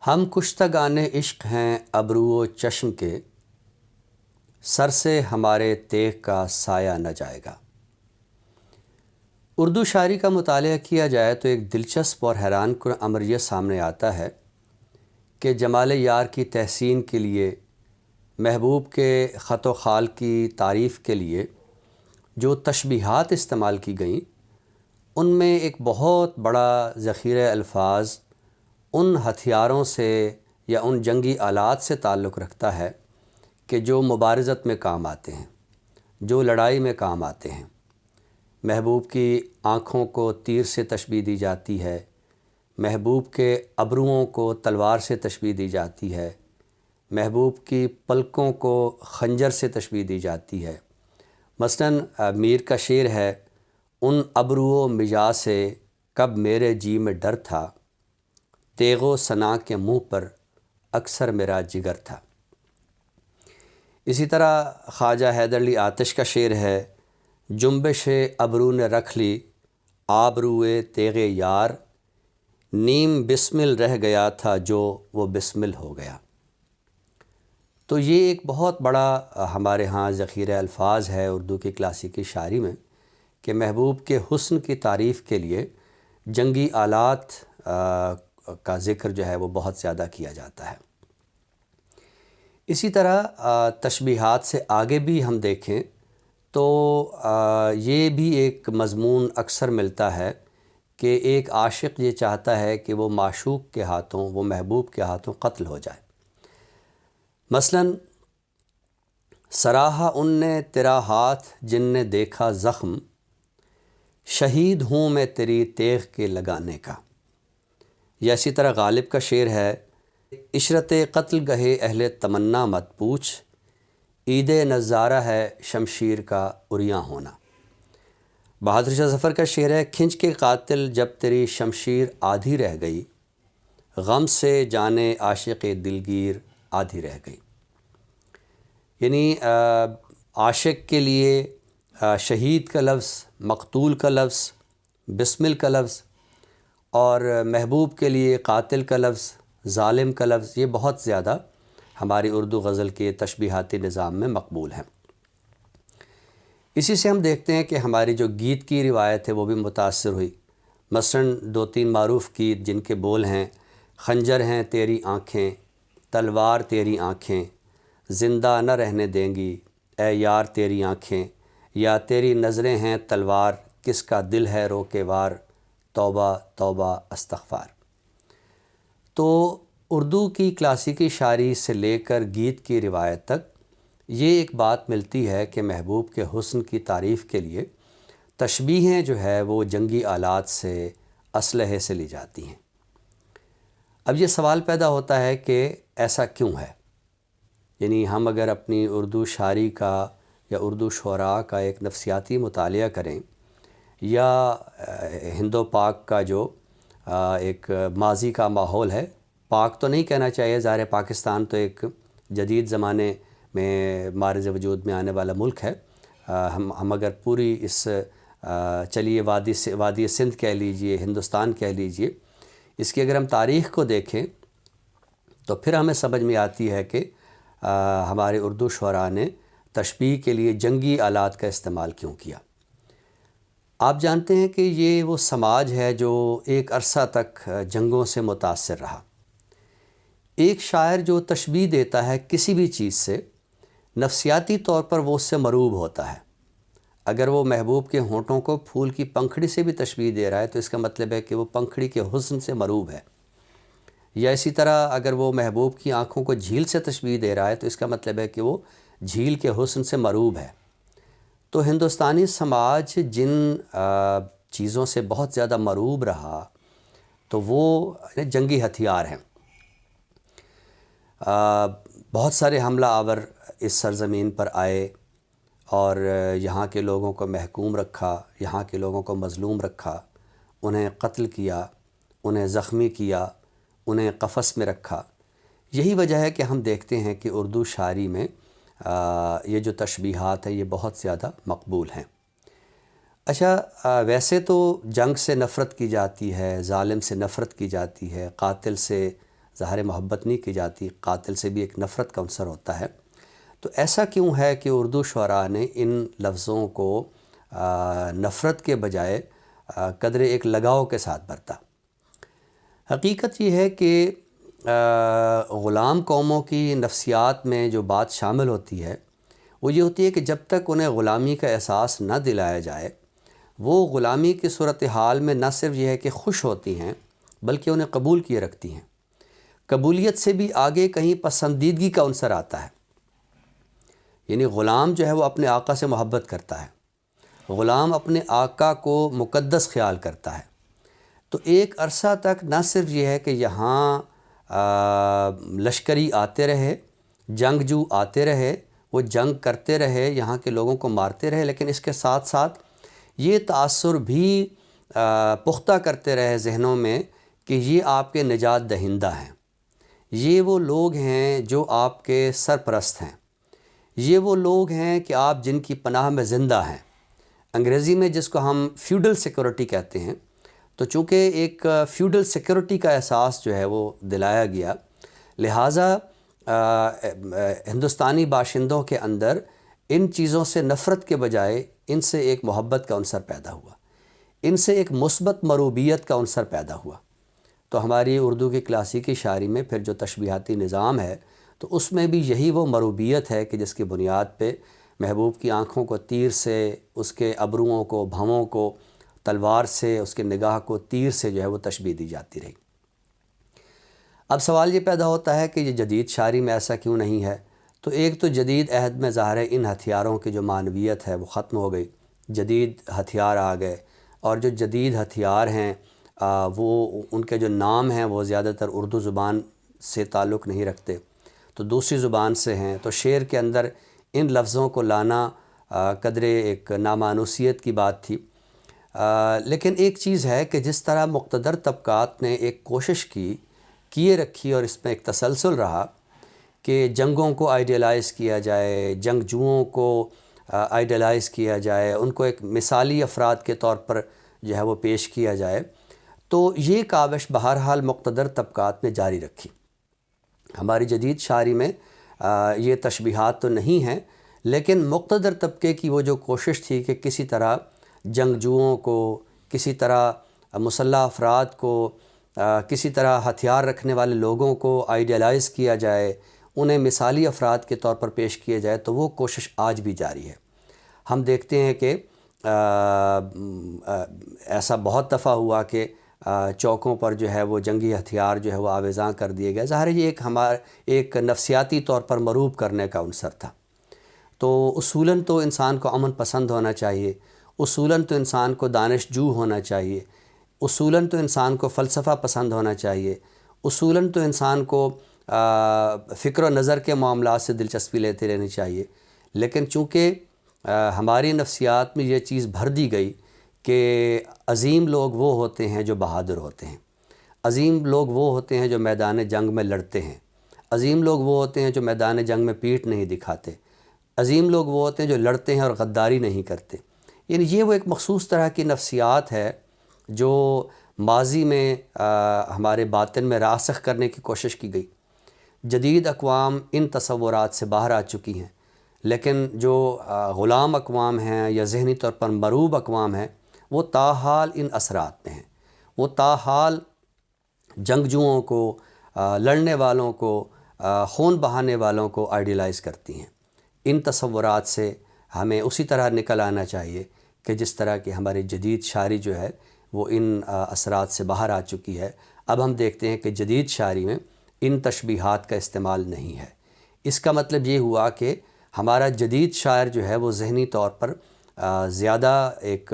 ہم کشتگان عشق ہیں ابرو و چشم کے، سر سے ہمارے تیغ کا سایہ نہ جائے گا۔ اردو شاعری کا مطالعہ کیا جائے تو ایک دلچسپ اور حیران کن امر یہ سامنے آتا ہے کہ جمال یار کی تحسین کے لیے، محبوب کے خط و خال کی تعریف کے لیے جو تشبیہات استعمال کی گئیں، ان میں ایک بہت بڑا ذخیرہ الفاظ ان ہتھیاروں سے یا ان جنگی آلات سے تعلق رکھتا ہے کہ جو مبارزت میں کام آتے ہیں، جو لڑائی میں کام آتے ہیں۔ محبوب کی آنکھوں کو تیر سے تشبیہ دی جاتی ہے، محبوب کے ابروؤں کو تلوار سے تشبیہ دی جاتی ہے، محبوب کی پلکوں کو خنجر سے تشبیہ دی جاتی ہے۔ مثلاً میر کا شعر ہے، ان ابرو و مجاز سے کب میرے جی میں ڈر تھا، تیغ و ثنا کے منہ پر اکثر میرا جگر تھا۔ اسی طرح خواجہ حیدر علی آتش کا شعر ہے، جنبش ابرو نے رکھ لی آبروئے تیغ یار، نیم بسمل رہ گیا تھا جو وہ بسمل ہو گیا۔ تو یہ ایک بہت بڑا ہمارے ہاں ذخیرہ الفاظ ہے اردو کی کلاسیکی شاعری میں کہ محبوب کے حسن کی تعریف کے لیے جنگی آلات کا ذکر جو ہے وہ بہت زیادہ کیا جاتا ہے۔ اسی طرح تشبیہات سے آگے بھی ہم دیکھیں تو یہ بھی ایک مضمون اکثر ملتا ہے کہ ایک عاشق یہ چاہتا ہے کہ وہ معشوق کے ہاتھوں، وہ محبوب کے ہاتھوں قتل ہو جائے۔ مثلاً سراہا ان نے تیرا ہاتھ جن نے دیکھا زخم، شہید ہوں میں تیری تیغ کے لگانے کا۔ یا اسی طرح غالب کا شعر ہے، عشرت قتل گہے اہل تمنا مت پوچھ، عید نظارہ ہے شمشیر کا عریاں ہونا۔ بہادر شاہ ظفر کا شعر ہے، کھنچ کے قاتل جب تیری شمشیر آدھی رہ گئی، غم سے جانے عاشق دلگیر آدھی رہ گئی۔ یعنی عاشق کے لیے شہید کا لفظ، مقتول کا لفظ، بسمل کا لفظ، اور محبوب کے لیے قاتل کا لفظ، ظالم کا لفظ، یہ بہت زیادہ ہماری اردو غزل کے تشبیہاتی نظام میں مقبول ہیں۔ اسی سے ہم دیکھتے ہیں کہ ہماری جو گیت کی روایت ہے وہ بھی متاثر ہوئی۔ مثلاً دو تین معروف گیت جن کے بول ہیں، خنجر ہیں تیری آنکھیں، تلوار تیری آنکھیں، زندہ نہ رہنے دیں گی اے یار تیری آنکھیں، یا تیری نظریں ہیں تلوار، کس کا دل ہے روکے وار، توبہ توبہ استغفار۔ تو اردو کی کلاسیکی شاعری سے لے کر گیت کی روایت تک یہ ایک بات ملتی ہے کہ محبوب کے حسن کی تعریف کے لیے تشبیہیں جو ہے وہ جنگی آلات سے، اسلحے سے لی جاتی ہیں۔ اب یہ سوال پیدا ہوتا ہے کہ ایسا کیوں ہے؟ یعنی ہم اگر اپنی اردو شاعری کا یا اردو شعراء کا ایک نفسیاتی مطالعہ کریں، یا ہند و پاک کا جو ایک ماضی کا ماحول ہے، پاک تو نہیں کہنا چاہیے، ظاہر پاکستان تو ایک جدید زمانے میں معرض وجود میں آنے والا ملک ہے۔ ہم اگر پوری اس چلیے وادی سندھ کہہ لیجئے، ہندوستان کہہ لیجئے، اس کی اگر ہم تاریخ کو دیکھیں تو پھر ہمیں سمجھ میں آتی ہے کہ ہمارے اردو شعراء نے تشبیہ کے لیے جنگی آلات کا استعمال کیوں کیا۔ آپ جانتے ہیں کہ یہ وہ سماج ہے جو ایک عرصہ تک جنگوں سے متاثر رہا۔ ایک شاعر جو تشبیہ دیتا ہے کسی بھی چیز سے، نفسیاتی طور پر وہ اس سے مروب ہوتا ہے۔ اگر وہ محبوب کے ہونٹوں کو پھول کی پنکھڑی سے بھی تشبیہ دے رہا ہے تو اس کا مطلب ہے کہ وہ پنکھڑی کے حسن سے مروب ہے۔ یا اسی طرح اگر وہ محبوب کی آنکھوں کو جھیل سے تشبیہ دے رہا ہے تو اس کا مطلب ہے کہ وہ جھیل کے حسن سے مروب ہے۔ تو ہندوستانی سماج جن چیزوں سے بہت زیادہ مروب رہا تو وہ جنگی ہتھیار ہیں۔ بہت سارے حملہ آور اس سرزمین پر آئے اور یہاں کے لوگوں کو محکوم رکھا، یہاں کے لوگوں کو مظلوم رکھا، انہیں قتل کیا، انہیں زخمی کیا، انہیں قفس میں رکھا۔ یہی وجہ ہے کہ ہم دیکھتے ہیں کہ اردو شاعری میں یہ جو تشبیہات ہیں یہ بہت زیادہ مقبول ہیں۔ اچھا، ویسے تو جنگ سے نفرت کی جاتی ہے، ظالم سے نفرت کی جاتی ہے، قاتل سے، ظاہر محبت نہیں کی جاتی، قاتل سے بھی ایک نفرت کا عنصر ہوتا ہے۔ تو ایسا کیوں ہے کہ اردو شعراء نے ان لفظوں کو نفرت کے بجائے قدر ایک لگاؤ کے ساتھ برتا؟ حقیقت یہ ہے کہ غلام قوموں کی نفسیات میں جو بات شامل ہوتی ہے وہ یہ ہوتی ہے کہ جب تک انہیں غلامی کا احساس نہ دلایا جائے، وہ غلامی کی صورتحال میں نہ صرف یہ ہے کہ خوش ہوتی ہیں بلکہ انہیں قبول کیے رکھتی ہیں۔ قبولیت سے بھی آگے کہیں پسندیدگی کا عنصر آتا ہے، یعنی غلام جو ہے وہ اپنے آقا سے محبت کرتا ہے، غلام اپنے آقا کو مقدس خیال کرتا ہے۔ تو ایک عرصہ تک نہ صرف یہ ہے کہ یہاں لشکری آتے رہے، جنگجو آتے رہے، وہ جنگ کرتے رہے، یہاں کے لوگوں کو مارتے رہے، لیکن اس کے ساتھ ساتھ یہ تاثر بھی پختہ کرتے رہے ذہنوں میں کہ یہ آپ کے نجات دہندہ ہیں، یہ وہ لوگ ہیں جو آپ کے سرپرست ہیں، یہ وہ لوگ ہیں کہ آپ جن کی پناہ میں زندہ ہیں۔ انگریزی میں جس کو ہم فیوڈل سیکورٹی کہتے ہیں، تو چونکہ ایک فیوڈل سیکورٹی کا احساس جو ہے وہ دلایا گیا، لہٰذا ہندوستانی باشندوں کے اندر ان چیزوں سے نفرت کے بجائے ان سے ایک محبت کا عنصر پیدا ہوا، ان سے ایک مثبت مروبیت کا عنصر پیدا ہوا۔ تو ہماری اردو کی کلاسیکی شاعری میں پھر جو تشبیہاتی نظام ہے تو اس میں بھی یہی وہ مروبیت ہے کہ جس کی بنیاد پہ محبوب کی آنکھوں کو تیر سے، اس کے ابروؤں کو بھووں کو تلوار سے، اس کے نگاہ کو تیر سے جو ہے وہ تشبیہ دی جاتی رہی۔ اب سوال یہ پیدا ہوتا ہے کہ یہ جدید شاعری میں ایسا کیوں نہیں ہے؟ تو ایک تو جدید عہد میں ظاہر ہے ان ہتھیاروں کی جو معنویت ہے وہ ختم ہو گئی، جدید ہتھیار آ گئے، اور جو جدید ہتھیار ہیں وہ ان کے جو نام ہیں وہ زیادہ تر اردو زبان سے تعلق نہیں رکھتے، تو دوسری زبان سے ہیں۔ تو شعر کے اندر ان لفظوں کو لانا قدرے ایک نامانوسیت کی بات تھی۔ لیکن ایک چیز ہے کہ جس طرح مقتدر طبقات نے ایک کوشش کیے رکھی اور اس میں ایک تسلسل رہا کہ جنگوں کو آئیڈیلائز کیا جائے، جنگجوؤں کو آئیڈیلائز کیا جائے، ان کو ایک مثالی افراد کے طور پر جو ہے وہ پیش کیا جائے، تو یہ کاوش بہرحال مقتدر طبقات نے جاری رکھی۔ ہماری جدید شاعری میں یہ تشبیہات تو نہیں ہیں، لیکن مقتدر طبقے کی وہ جو کوشش تھی کہ کسی طرح جنگجوؤں کو، کسی طرح مسلح افراد کو، کسی طرح ہتھیار رکھنے والے لوگوں کو آئیڈیلائز کیا جائے، انہیں مثالی افراد کے طور پر پیش کیا جائے، تو وہ کوشش آج بھی جاری ہے۔ ہم دیکھتے ہیں کہ ایسا بہت دفعہ ہوا کہ چوکوں پر جو ہے وہ جنگی ہتھیار جو ہے وہ آویزاں کر دیے گئے۔ ظاہر یہ ایک نفسیاتی طور پر مروب کرنے کا عنصر تھا۔ تو اصولاً تو انسان کو امن پسند ہونا چاہیے، اصولاً تو انسان کو دانش جو ہونا چاہیے، اصولاً تو انسان کو فلسفہ پسند ہونا چاہیے، اصولاً تو انسان کو فکر و نظر کے معاملات سے دلچسپی لیتے رہنی چاہیے، لیکن چونکہ ہماری نفسیات میں یہ چیز بھر دی گئی کہ عظیم لوگ وہ ہوتے ہیں جو بہادر ہوتے ہیں، عظیم لوگ وہ ہوتے ہیں جو میدان جنگ میں لڑتے ہیں، عظیم لوگ وہ ہوتے ہیں جو میدان جنگ میں پیٹھ نہیں دکھاتے، عظیم لوگ وہ ہوتے ہیں جو لڑتے ہیں اور غداری نہیں کرتے۔ یعنی یہ وہ ایک مخصوص طرح کی نفسیات ہے جو ماضی میں ہمارے باطن میں راسخ کرنے کی کوشش کی گئی۔ جدید اقوام ان تصورات سے باہر آ چکی ہیں، لیکن جو غلام اقوام ہیں یا ذہنی طور پر مروب اقوام ہیں وہ تاحال ان اثرات میں ہیں، وہ تاحال جنگجوؤں کو، لڑنے والوں کو، خون بہانے والوں کو آئیڈیلائز کرتی ہیں۔ ان تصورات سے ہمیں اسی طرح نکل آنا چاہیے کہ جس طرح کی ہماری جدید شاعری جو ہے وہ ان اثرات سے باہر آ چکی ہے۔ اب ہم دیکھتے ہیں کہ جدید شاعری میں ان تشبیہات کا استعمال نہیں ہے۔ اس کا مطلب یہ ہوا کہ ہمارا جدید شاعر جو ہے وہ ذہنی طور پر زیادہ ایک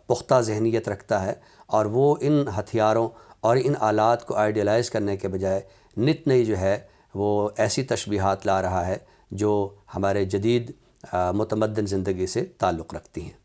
پختہ ذہنیت رکھتا ہے، اور وہ ان ہتھیاروں اور ان آلات کو آئیڈیلائز کرنے کے بجائے نت نئی جو ہے وہ ایسی تشبیہات لا رہا ہے جو ہمارے جدید متمدن زندگی سے تعلق رکھتی ہیں۔